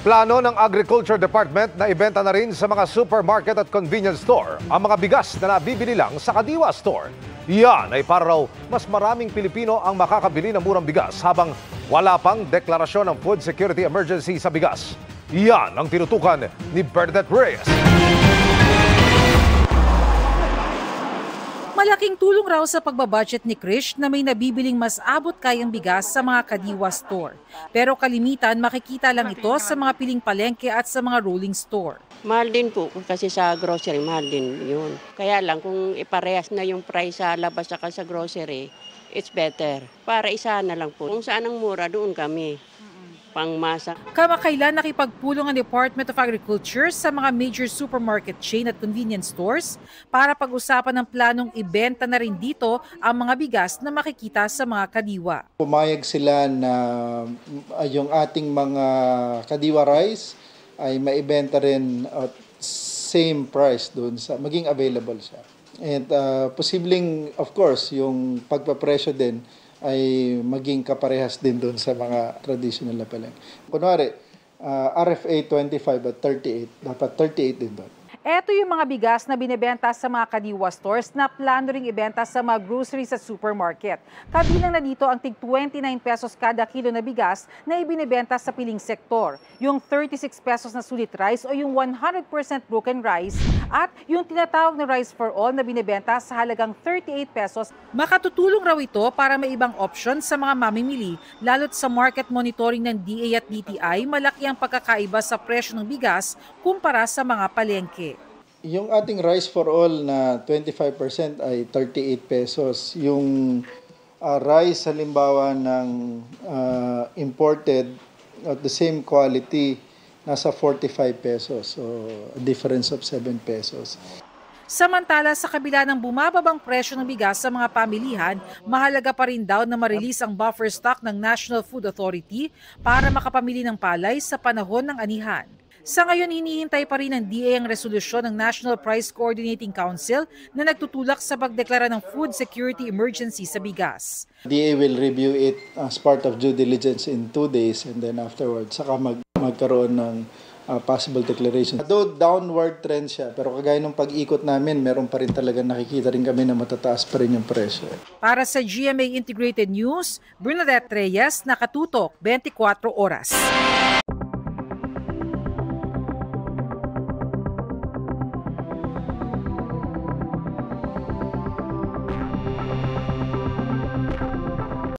Plano ng Agriculture Department na ibenta na rin sa mga supermarket at convenience store ang mga bigas na nabibili lang sa Kadiwa Store. Yan ay para raw mas maraming Pilipino ang makakabili ng murang bigas habang wala pang deklarasyon ng food security emergency sa bigas. Yan ang tinutukan ni Bernadette Reyes. Malaking tulong raw sa pagbabudget ni Krish na may nabibiling mas abot kayang bigas sa mga Kadiwa Store. Pero kalimitan makikita lang ito sa mga piling palengke at sa mga rolling store. Mahal din po kasi sa grocery, mahal din yun. Kaya lang kung iparehas na yung price sa labas at sa grocery, it's better. Para isa na lang po. Kung saan ang mura, doon kami. Pangmasa. Kamakailan nakipagpulong ang Department of Agriculture sa mga major supermarket chain at convenience stores para pag-usapan ng planong ibenta na rin dito ang mga bigas na makikita sa mga kadiwa. Pumayag sila na yung ating mga kadiwa rice ay maibenta rin at same price doon sa maging available siya. And posibleng of course yung pagpapresyo din ay maging kaparehas din doon sa mga traditional na palengke. Kunwari, RFA 25 at 38, dapat 38 din doon. Ito yung mga bigas na binibenta sa mga Kadiwa stores na plano ring ibenta sa mga groceries at supermarket. Kabilang na dito ang tig 29 pesos kada kilo na bigas na ibinibenta sa piling sektor, yung 36 pesos na sulit rice o yung 100% broken rice at yung tinatawag na rice for all na binibenta sa halagang 38 pesos. Makatutulong raw ito para may ibang option sa mga mamimili, lalo't sa market monitoring ng DA at DTI, malaki ang pagkakaiba sa presyo ng bigas kumpara sa mga palengke. Yung ating rice for all na 25% ay 38 pesos. Yung rice halimbawa ng imported at the same quality nasa 45 pesos. So a difference of 7 pesos. Samantala, sa kabila ng bumababang presyo ng bigas sa mga pamilihan, mahalaga pa rin daw na ma-release ang buffer stock ng National Food Authority para makapamili ng palay sa panahon ng anihan. Sa ngayon, hinihintay pa rin ng DA ang resolusyon ng National Price Coordinating Council na nagtutulak sa pagdeklara ng food security emergency sa bigas. DA will review it as part of due diligence in 2 days and then afterwards saka magkaroon ng possible declaration. Though downward trend siya, pero kagaya ng pag-ikot namin, meron pa rin talaga nakikita rin kami na matataas pa rin yung presyo. Para sa GMA Integrated News, Bernadette Reyes, Nakatutok, 24 Oras.